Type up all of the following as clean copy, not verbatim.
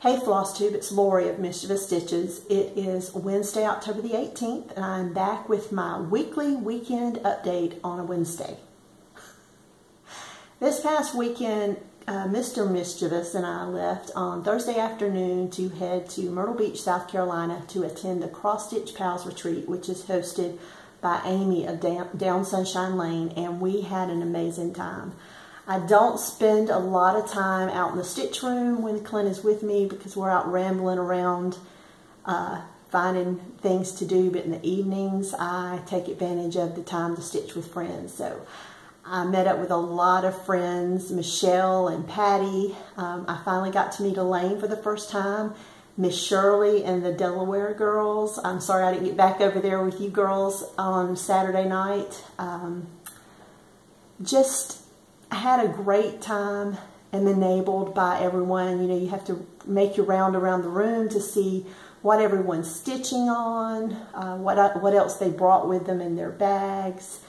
Hey Flosstube, it's Lori of Mischievous Stitches. It is Wednesday, October the 18th, and I'm back with my weekly weekend update on a Wednesday. This past weekend, Mr. Mischievous and I left on Thursday afternoon to head to Myrtle Beach, South Carolina to attend the Cross Stitch Pals Retreat, which is hosted by Amy of Down Sunshine Lane, and we had an amazing time. I don't spend a lot of time out in the stitch room when Clint is with me because we're out rambling around finding things to do, but in the evenings I take advantage of the time to stitch with friends. So I met up with a lot of friends, Michelle and Patty. I finally got to meet Elaine for the first time, Miss Shirley and the Delaware girls. I'm sorry I didn't get back over there with you girls on Saturday night. I had a great time and enabled by everyone. You know, you have to make your round around the room to see what everyone's stitching on, what else they brought with them in their bags.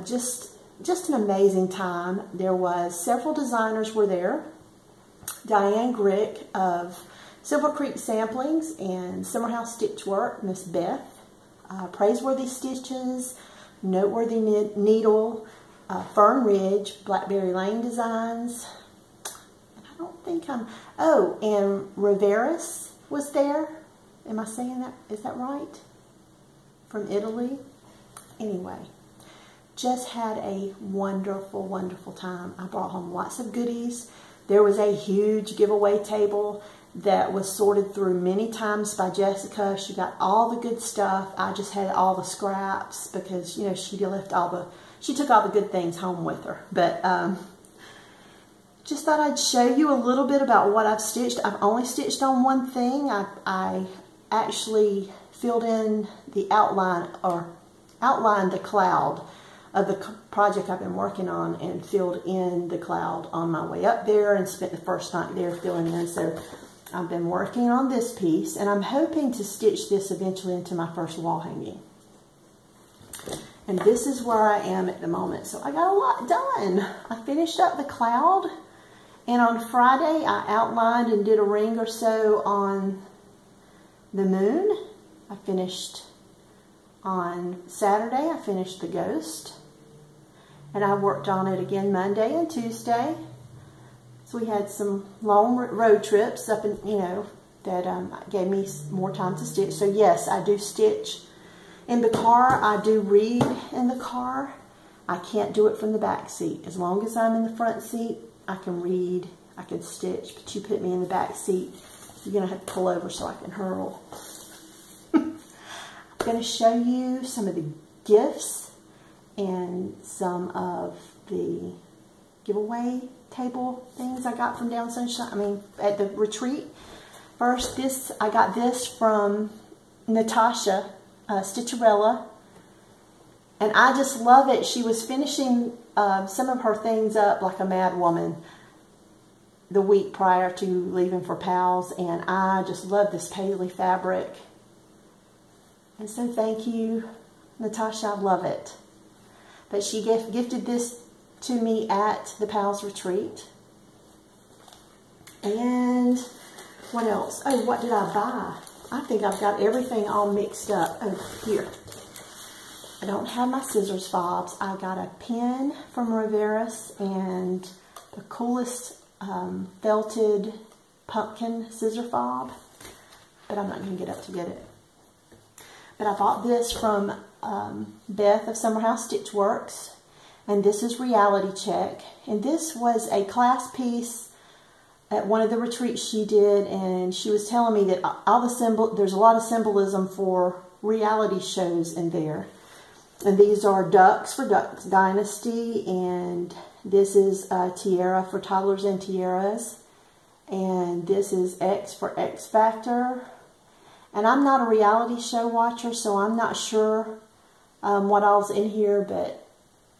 Just an amazing time. There was several designers were there. Diane Grick of Silver Creek Samplings and Summerhouse Stitchwork, Miss Beth, Praiseworthy Stitches, Noteworthy Needle, Fern Ridge, Blackberry Lane Designs. I don't think and Rivera's was there. Am I saying that? Is that right? From Italy. Anyway, just had a wonderful, wonderful time. I brought home lots of goodies. There was a huge giveaway table that was sorted through many times by Jessica. She got all the good stuff. I just had all the scraps because, you know, she took all the good things home with her. But just thought I'd show you a little bit about what I've stitched. I've only stitched on one thing. I actually filled in the outline, or outlined the cloud of the project I've been working on, and filled in the cloud on my way up there and spent the first night there filling in. So I've been working on this piece, and I'm hoping to stitch this eventually into my first wall hanging. And this is where I am at the moment. So I got a lot done. I finished up the cloud, and on Friday I outlined and did a ring or so on the moon. I finished on Saturday. I finished the ghost, and I worked on it again Monday and Tuesday. So we had some long road trips up in, that gave me more time to stitch. So yes, I do stitch in the car. I do read in the car. I can't do it from the back seat. As long as I'm in the front seat, I can read, I can stitch, but you put me in the back seat, you're going to have to pull over so I can hurl. I'm going to show you some of the gifts and some of the giveaway table things I got from Down Sunshine, at the retreat. First, I got this from Natasha, Stitcherella, and I just love it. She was finishing some of her things up like a mad woman the week prior to leaving for Pals, and I just love this paisley fabric. And so thank you, Natasha. I love it. But she gifted this to me at the Pals retreat. And what else? Oh, what did I buy? I think I've got everything all mixed up. Oh, here. I don't have my scissors fobs. I got a pen from Rivera's and the coolest felted pumpkin scissor fob, but I'm not going to get up to get it. But I bought this from Beth of Summerhouse Stitchworks, and this is Reality Check. And this was a class piece at one of the retreats she did, and she was telling me that there's a lot of symbolism for reality shows in there. And these are ducks for Duck Dynasty, and this is Tiara for Toddlers and Tiaras, and this is X for X Factor. And I'm not a reality show watcher, so I'm not sure what all's in here, but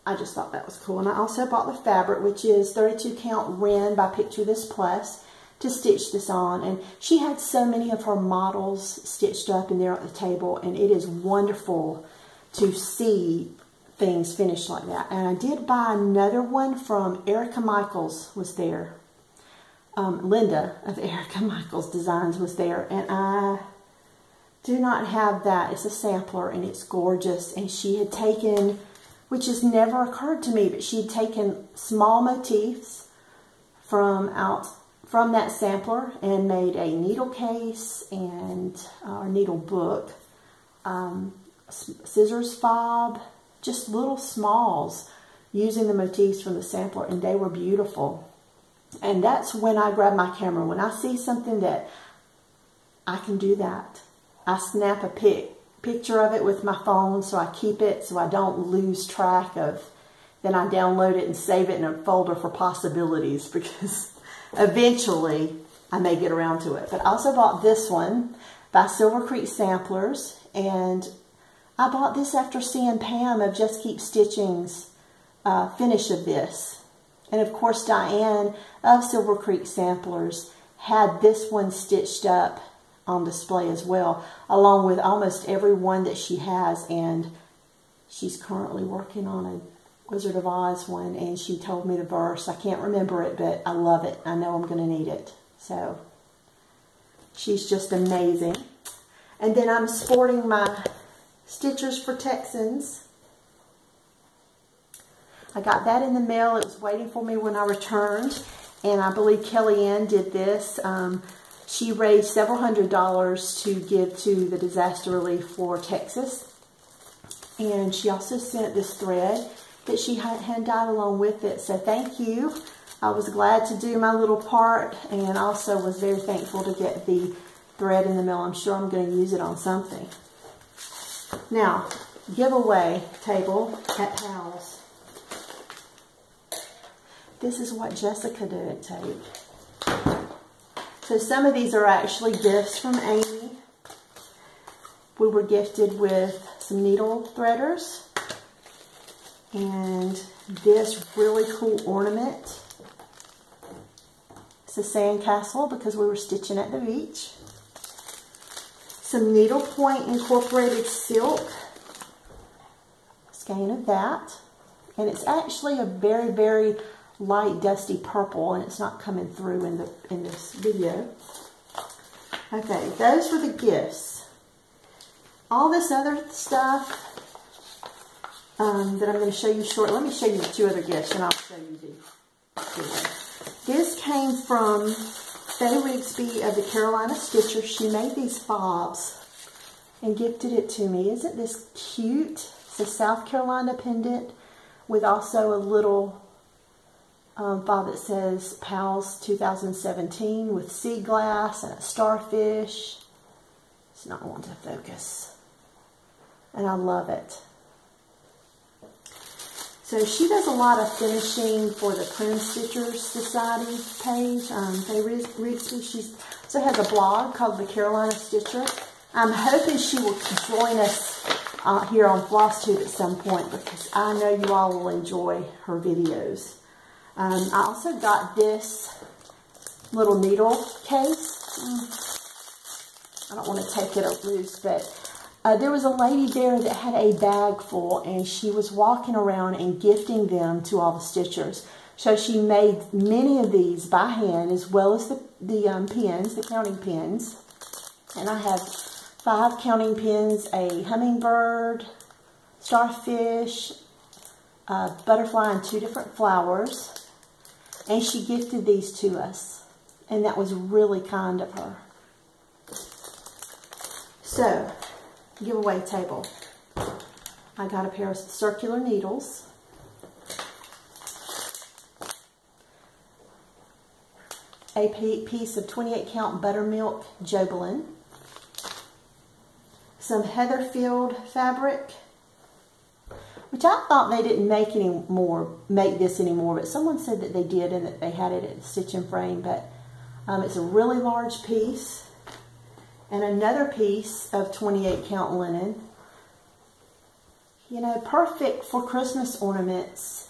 I just thought that was cool. And I also bought the fabric, which is 32 count Ren by Picture This Plus, to stitch this on. And she had so many of her models stitched up in there at the table, and it is wonderful to see things finished like that. And I did buy another one from Erica Michaels was there. Linda of Erica Michaels Designs was there, and I do not have that. It's a sampler and it's gorgeous, and she had taken, which has never occurred to me, but she had taken small motifs from that sampler and made a needle case and a needle book, scissors fob, just little smalls using the motifs from the sampler, and they were beautiful. And that's when I grab my camera. When I see something that I can do that, I snap a picture of it with my phone, so I keep it so I don't lose track of, then I download it and save it in a folder for possibilities, because eventually I may get around to it. But I also bought this one by Silver Creek Samplers, and I bought this after seeing Pam of Just Keep Stitching's finish of this. And of course Diane of Silver Creek Samplers had this one stitched up on display as well, along with almost every one that she has, and she's currently working on a Wizard of Oz one, and she told me the verse. I can't remember it, but I love it. I know I'm going to need it. So she's just amazing. And then I'm sporting my Stitchers for Texans. I got that in the mail. It was waiting for me when I returned, and I believe Kellyanne did this. She raised several $100s to give to the disaster relief for Texas, and she also sent this thread that she had dyed along with it. So thank you. I was glad to do my little part, and also was very thankful to get the thread in the mail. I'm sure I'm going to use it on something. Now, giveaway table at Pal's. This is what Jessica didn't take. So some of these are actually gifts from Amy. We were gifted with some needle threaders and this really cool ornament. It's a sandcastle because we were stitching at the beach. Some needlepoint incorporated silk, skein of that, and it's actually a very, very light dusty purple, and it's not coming through in this video. Okay, those were the gifts. All this other stuff that I'm going to show you shortly. Let me show you the two other gifts, and I'll show you the giveaway. This came from Faye Rigsby of the Carolina Stitchers. She made these fobs and gifted it to me. Isn't this cute? It's a South Carolina pendant with also a little fob that says Pals 2017 with sea glass and a starfish. It's not wanting to focus. And I love it. So she does a lot of finishing for the Prim Stitchers Society page. Faye Rigsby, she also has a blog called The Carolina Stitcher. I'm hoping she will join us here on Flosstube at some point, because I know you all will enjoy her videos. I also got this little needle case. I don't want to take it loose, but there was a lady there that had a bag full, and she was walking around and gifting them to all the stitchers. So she made many of these by hand, as well as the pins, the counting pins. And I have 5 counting pins, a hummingbird, starfish, a butterfly, and 2 different flowers. And she gifted these to us, and that was really kind of her. So, giveaway table. I got a pair of circular needles. A piece of 28 count buttermilk Jobelin. Some Heatherfield fabric, which I thought they didn't make this anymore, but someone said that they did and that they had it at the Stitch and Frame. But it's a really large piece. And another piece of 28 count linen. You know, perfect for Christmas ornaments.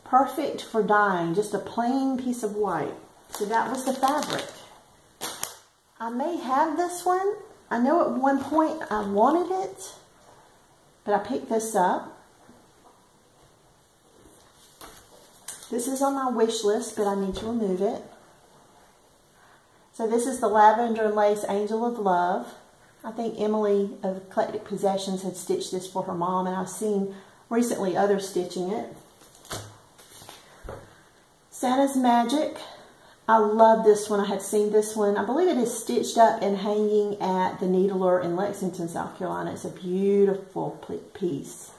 Perfect for dyeing. Just a plain piece of white. So that was the fabric. I may have this one. I know at one point I wanted it, but I picked this up. This is on my wish list, but I need to remove it. So this is the Lavender and Lace Angel of Love. I think Emily of Eclectic Possessions had stitched this for her mom, and I've seen recently others stitching it. Santa's Magic. I love this one. I had seen this one. I believe it is stitched up and hanging at the Needler in Lexington, South Carolina. It's a beautiful piece.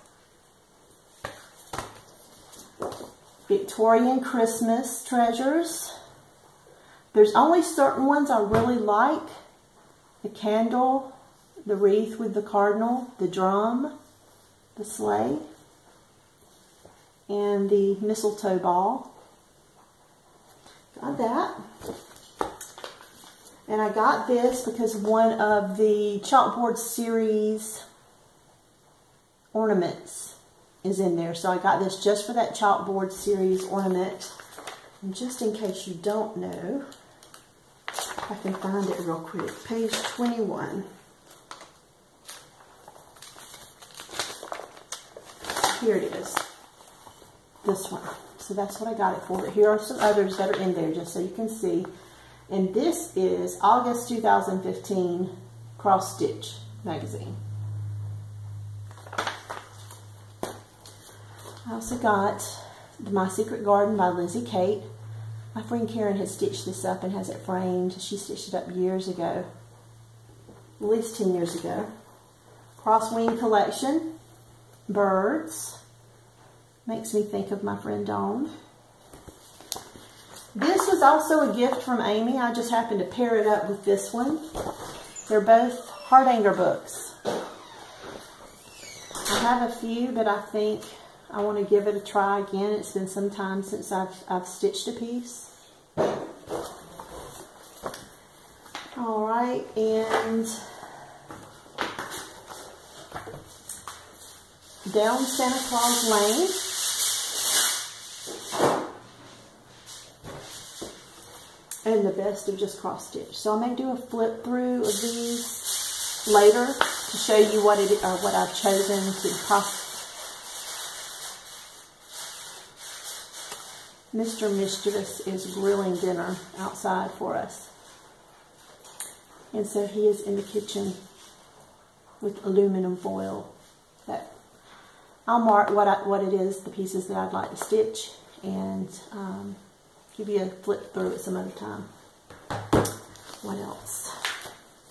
Victorian Christmas Treasures. There's only certain ones I really like. The candle, the wreath with the cardinal, the drum, the sleigh, and the mistletoe ball. Got that. And I got this because one of the Chalkboard series ornaments is in there. So I got this just for that Chalkboard series ornament. And just in case you don't know, I can find it real quick. Page 21. Here it is. This one. So that's what I got it for. But here are some others that are in there just so you can see. And this is August 2015 Cross Stitch magazine. I also got My Secret Garden by Lizzie Kate. My friend Karen has stitched this up and has it framed. She stitched it up years ago. At least 10 years ago. Crosswing Collection. Birds. Makes me think of my friend Dawn. This was also a gift from Amy. I just happened to pair it up with this one. They're both Hardanger books. I have a few, but I think I want to give it a try again. It's been some time since I've stitched a piece. Alright, and Down Santa Claus Lane. And the best of just cross stitch. So I may do a flip through of these later to show you what I've chosen to cross. Mr. Mischievous is grilling dinner outside for us. And so he is in the kitchen with aluminum foil. That I'll mark what it is, the pieces that I'd like to stitch, and give you a flip through at some other time. What else?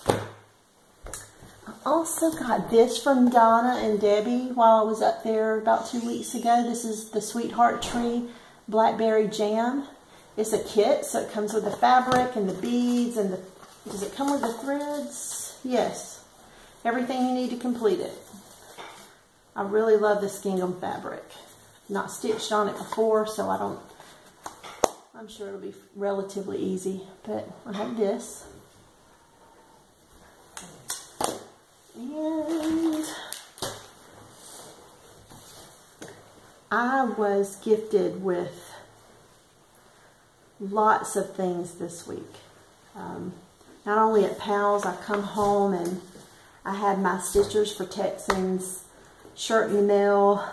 I also got this from Donna and Debbie while I was up there about 2 weeks ago. This is the Sweetheart Tree Blackberry Jam. It's a kit, so it comes with the fabric and the beads and the... Does it come with the threads? Yes. Everything you need to complete it. I really love this gingham fabric. Not stitched on it before, so I'm sure it'll be relatively easy, but I have this. And I was gifted with lots of things this week. Not only at Pal's, I come home and I had my Stitchers for Texans shirt in the mail.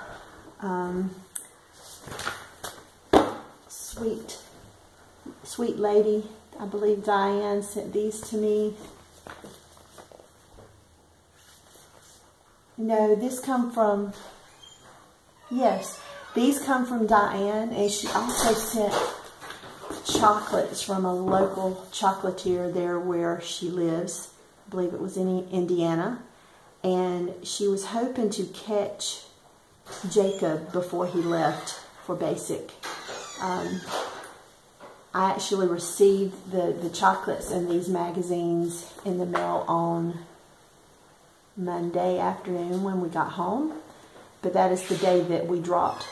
Sweet lady, I believe Diane sent these to me. No, this come from, yes, these come from Diane, and she also sent chocolates from a local chocolatier there where she lives. I believe it was in Indiana. And she was hoping to catch Jacob before he left for basic. I actually received the chocolates and these magazines in the mail on Monday afternoon when we got home. But that is the day that we dropped.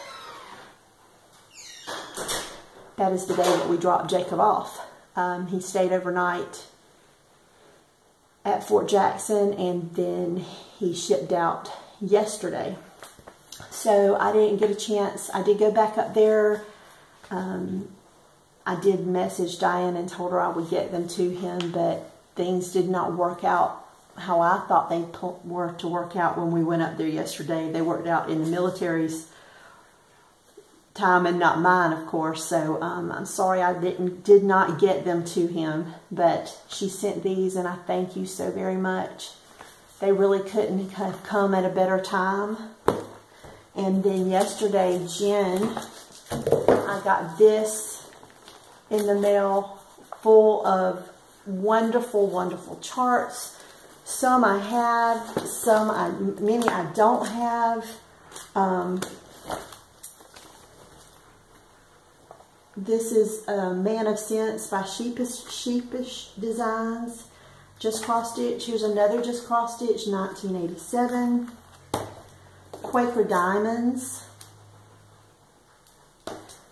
That is the day that we dropped Jacob off. He stayed overnight at Fort Jackson, and then he shipped out yesterday. So I didn't get a chance. I did go back up there. I did message Diane and told her I would get them to him, but things did not work out how I thought they were to work out when we went up there yesterday. They worked out in the military's time and not mine, of course. So I'm sorry I did not get them to him, but she sent these, and I thank you so very much. They really couldn't have come at a better time. And then yesterday, Jen, I got this in the mail, full of wonderful, wonderful charts. Some I have, many I don't have. This is Man of Sense by Sheepish Designs. Just cross stitch. Here's another just cross stitch, 1987. Quaker Diamonds.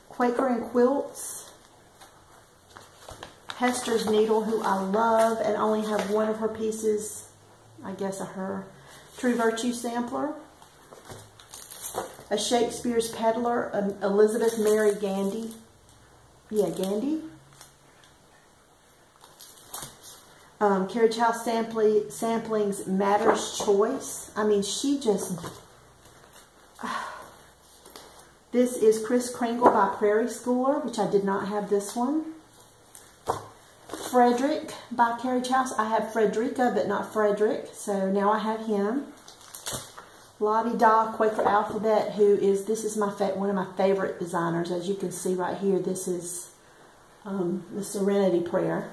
Quaker and Quilts. Hester's Needle, who I love and only have one of her pieces, I guess her True Virtue sampler. A Shakespeare's Peddler, Elizabeth Mary Gandy. Yeah, Gandy. Carriage House Samplings Matter's Choice. I mean, she just... This is Kris Kringle by Prairie Schooler, which I did not have this one. Frederick by Carriage House. I have Frederica, but not Frederick, so now I have him. Lottie Da Quaker Alphabet, this is one of my favorite designers. As you can see right here, this is the Serenity Prayer.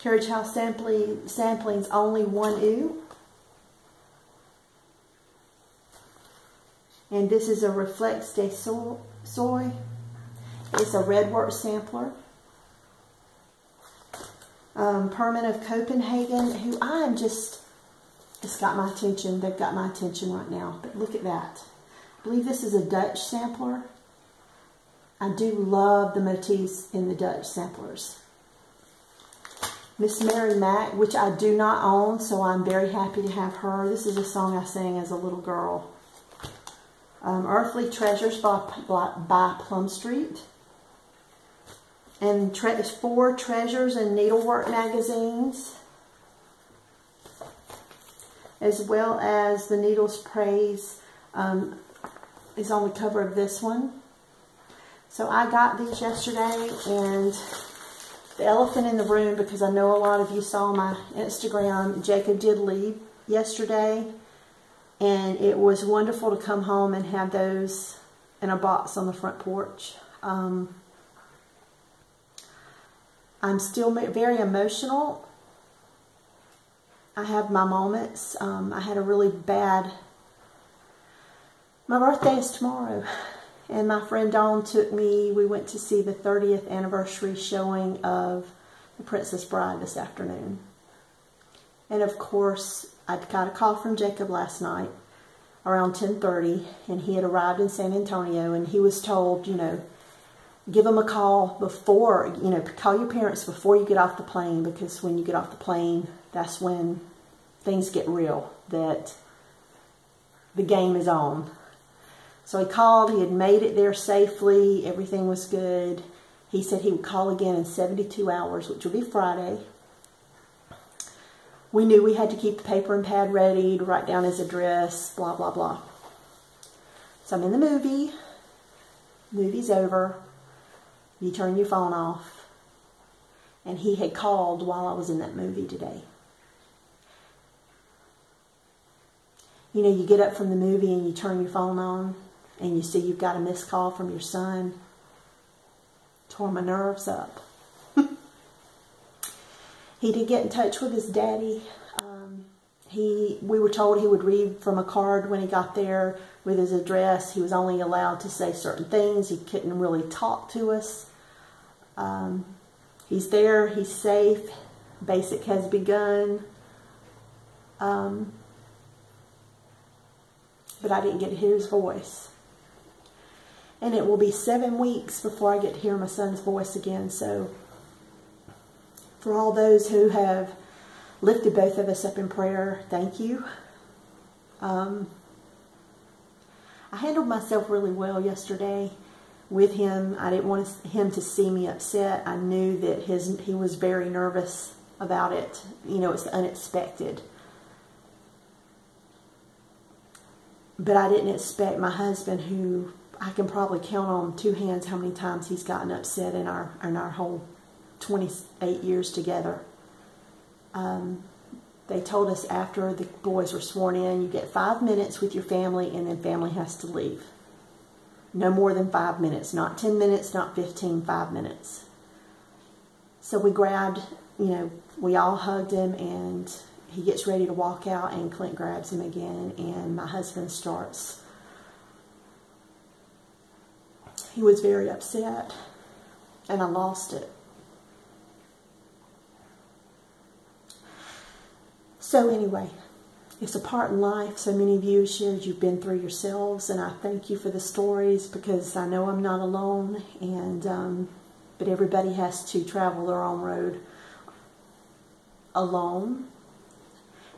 Carriage House Samplings Only One Ooh. And this is a Reflex de Soy. It's a Redwork sampler. Perman of Copenhagen, who I am just... It's got my attention. They've got my attention right now. But look at that. I believe this is a Dutch sampler. I do love the motifs in the Dutch samplers. Miss Mary Mack, which I do not own, so I'm very happy to have her. This is a song I sang as a little girl. Earthly Treasures by Plum Street. And 4 Treasures and Needlework magazines, as well as the Needles Praise is on the cover of this one. So I got these yesterday, and the elephant in the room, because I know a lot of you saw my Instagram, Jacob did leave yesterday, and it was wonderful to come home and have those in a box on the front porch. I'm still very emotional. I have my moments. I had a really bad... My birthday is tomorrow. And my friend Dawn took me. We went to see the 30th anniversary showing of The Princess Bride this afternoon. And of course, I got a call from Jacob last night around 10:30. And he had arrived in San Antonio. And he was told, you know, give them a call before, you know, call your parents before you get off the plane, because when you get off the plane, that's when things get real, that the game is on. So he called, he had made it there safely, everything was good. He said he would call again in 72 hours, which would be Friday. We knew we had to keep the paper and pad ready to write down his address, blah, blah, blah. So I'm in the movie, movie's over. You turn your phone off. And he had called while I was in that movie today. You know, you get up from the movie and you turn your phone on and you see you've got a missed call from your son. Tore my nerves up. He did get in touch with his daddy. We were told he would read from a card when he got there with his address. He was only allowed to say certain things. He couldn't really talk to us. He's there. He's safe. Basic has begun. But I didn't get to hear his voice. And it will be 7 weeks before I get to hear my son's voice again. So for all those who have lifted both of us up in prayer, thank you. I handled myself really well yesterday with him. I didn't want him to see me upset. I knew that he was very nervous about it. You know, it's unexpected. But I didn't expect my husband, who I can probably count on two hands how many times he's gotten upset in our whole 28 years together. They told us after the boys were sworn in, you get 5 minutes with your family and then family has to leave. No more than 5 minutes, not 10 minutes, not 15, 5 minutes. So we grabbed, you know, we all hugged him, and he gets ready to walk out, and Clint grabs him again, and my husband starts. He was very upset, and I lost it. So anyway, it's a part in life. So many of you shared you've been through yourselves, and I thank you for the stories, because I know I'm not alone, and but everybody has to travel their own road alone.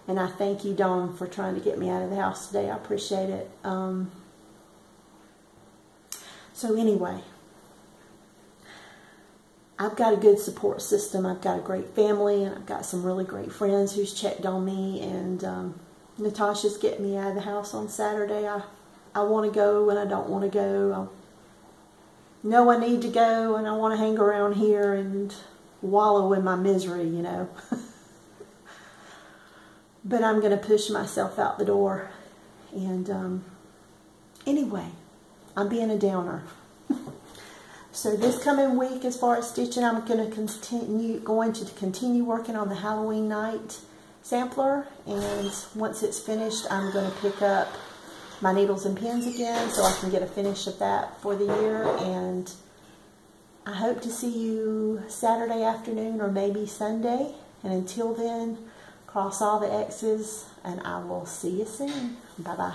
And I thank you, Dawn, for trying to get me out of the house today. I appreciate it. So anyway, I've got a good support system. I've got a great family, and I've got some really great friends who's checked on me. And Natasha's getting me out of the house on Saturday. I want to go, and I don't want to go. I know I need to go, and I want to hang around here and wallow in my misery, you know. But I'm going to push myself out the door. And anyway, I'm being a downer. So this coming week, as far as stitching, I'm going to continue working on the Halloween night sampler. And once it's finished, I'm going to pick up my needles and pins again, so I can get a finish of that for the year. And I hope to see you Saturday afternoon or maybe Sunday. And until then, cross all the X's, and I will see you soon. Bye-bye.